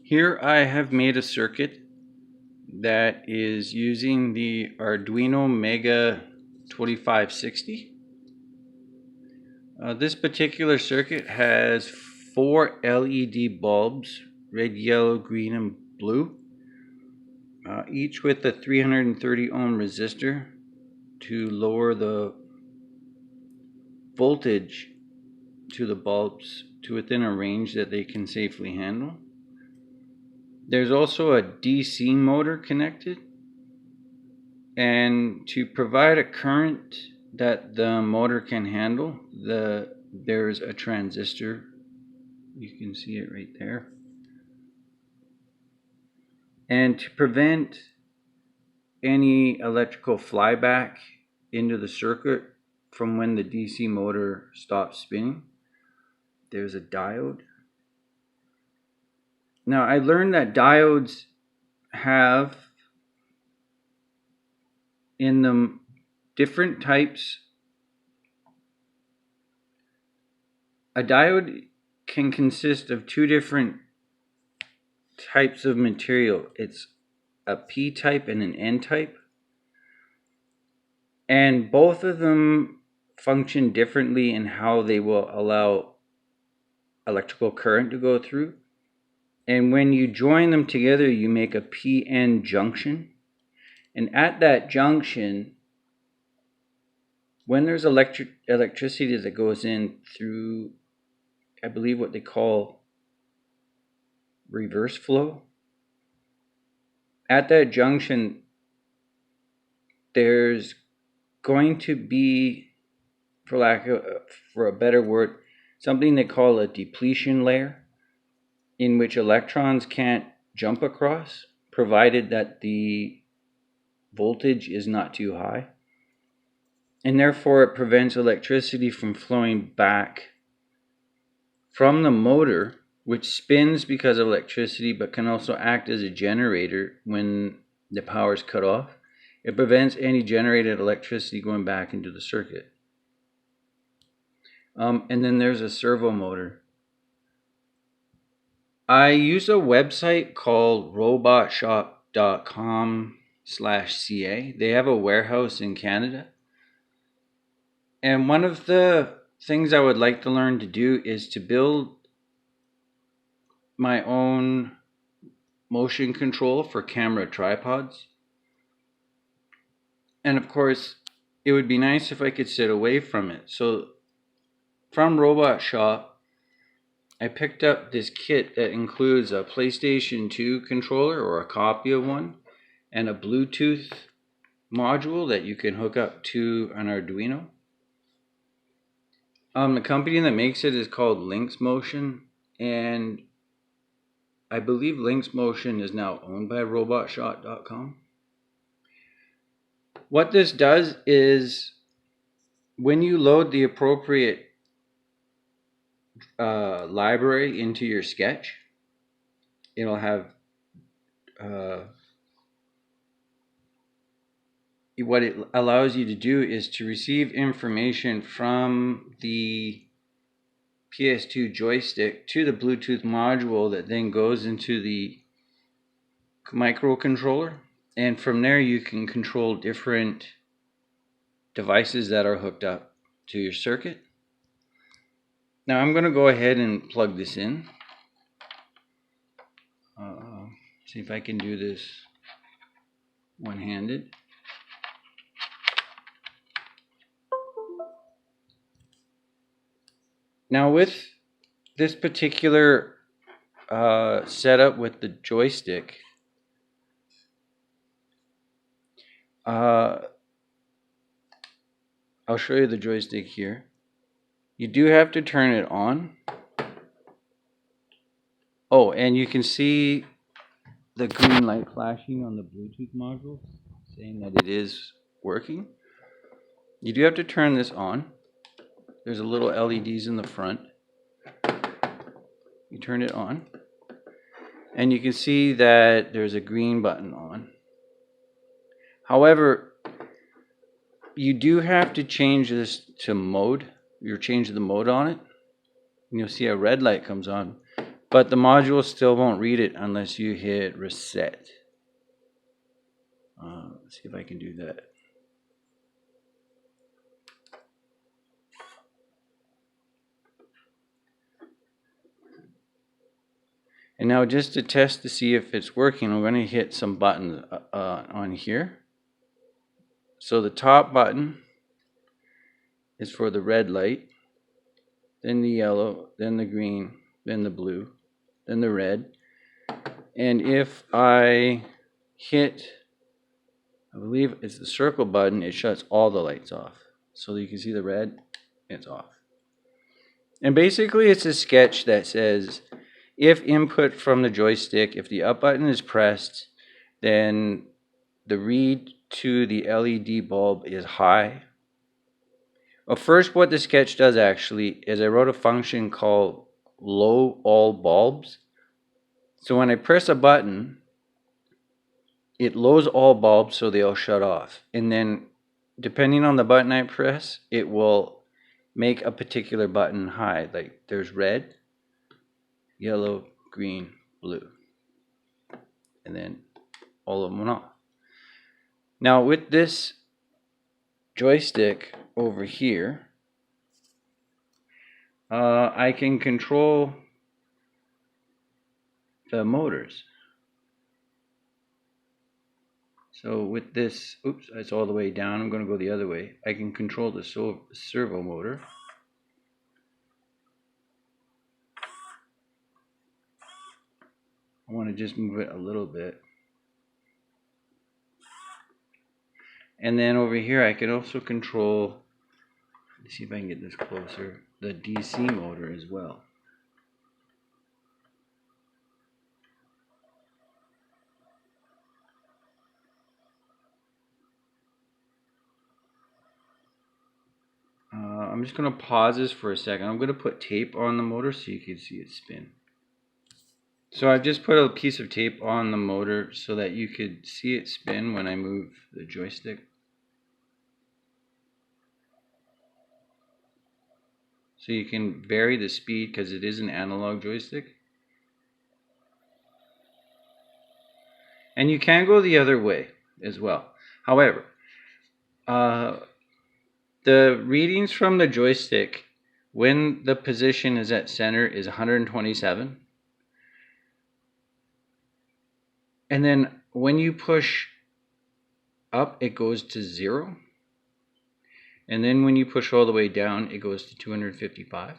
Here I have made a circuit that is using the Arduino Mega 2560. This particular circuit has 4 LED bulbs, red, yellow, green, and blue, each with a 330 ohm resistor to lower the voltage to the bulbs to within a range that they can safely handle. There's also a DC motor connected, and to provide a current that the motor can handle, there's a transistor. You can see it right there. And to prevent any electrical flyback into the circuit from when the DC motor stops spinning, there's a diode. Now, I learned that diodes have in them different types. A diode can consist of two different types of material. It's a P type and an N type. And both of them function differently in how they will allow electrical current to go through. And when you join them together, you make a PN junction. And at that junction, when there's electricity that goes in through, I believe what they call reverse flow, at that junction, there's going to be, for a better word, something they call a depletion layer, in which electrons can't jump across, provided that the voltage is not too high. And therefore it prevents electricity from flowing back from the motor, which spins because of electricity but can also act as a generator when the power is cut off. It prevents any generated electricity going back into the circuit. And then there's a servo motor. I use a website called robotshop.com/ca. They have a warehouse in Canada. And one of the things I would like to learn to do is to build my own motion control for camera tripods. And of course, it would be nice if I could sit away from it. So from Robot Shop, I picked up this kit that includes a PlayStation 2 controller, or a copy of one, and a Bluetooth module that you can hook up to an Arduino. The company that makes it is called LynxMotion, and I believe LynxMotion is now owned by robotshop.com. What this does is, when you load the appropriate library into your sketch, it'll have what it allows you to do is to receive information from the PS2 joystick to the Bluetooth module that then goes into the microcontroller, and from there you can control different devices that are hooked up to your circuit. Now I'm going to go ahead and plug this in. See if I can do this one-handed. Now with this particular setup with the joystick, I'll show you the joystick here. You do have to turn it on. Oh, and you can see the green light flashing on the Bluetooth module, saying that it is working. You do have to turn this on. There's a little LEDs in the front. You turn it on, and you can see that there's a green button on. However, you do have to change this to mode. You change the mode on it, and you'll see a red light comes on. but the module still won't read it unless you hit reset. Let's see if I can do that. And now just to test to see if it's working, we're going to hit some buttons on here. So the top button is for the red light, then the yellow, then the green, then the blue, then the red. And if I hit, I believe it's the circle button, it shuts all the lights off. So you can see the red, it's off. And basically it's a sketch that says, if input from the joystick, if the up button is pressed, then the read to the LED bulb is high. Well, first what the sketch does actually is I wrote a function called low all bulbs. So when I press a button, it lows all bulbs so they'll shut off. And then depending on the button I press, it will make a particular button high. Like there's red, yellow, green, blue, and then all of them went off. Now with this joystick over here, I can control the motors. So with this, oops, it's all the way down. I'm going to go the other way. I can control the servo motor. I want to just move it a little bit. And then over here I can also control, let's see if I can get this closer, the DC motor as well. I'm just going to pause this for a second. I'm going to put tape on the motor so you can see it spin. So I've just put a piece of tape on the motor so that you could see it spin when I move the joystick. So you can vary the speed because it is an analog joystick. And you can go the other way as well. However, the readings from the joystick when the position is at center is 127. And then when you push up, it goes to 0. And then when you push all the way down, it goes to 255.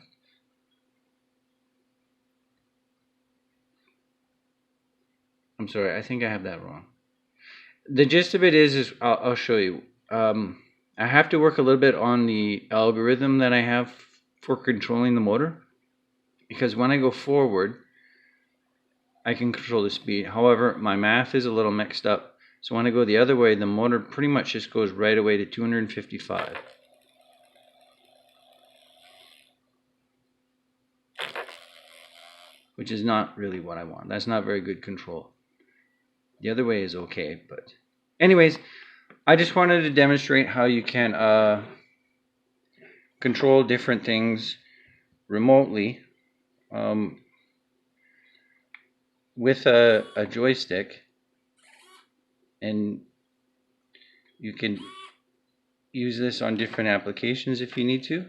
I'm sorry, I think I have that wrong. The gist of it is I'll show you. I have to work a little bit on the algorithm that I have for controlling the motor, because when I go forward, I can control the speed. However, my math is a little mixed up. So when I go the other way, the motor pretty much just goes right away to 255. Which is not really what I want. That's not very good control. The other way is okay, but anyways, I just wanted to demonstrate how you can control different things remotely with a joystick, and you can use this on different applications if you need to,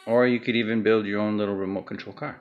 or you could even build your own little remote control car.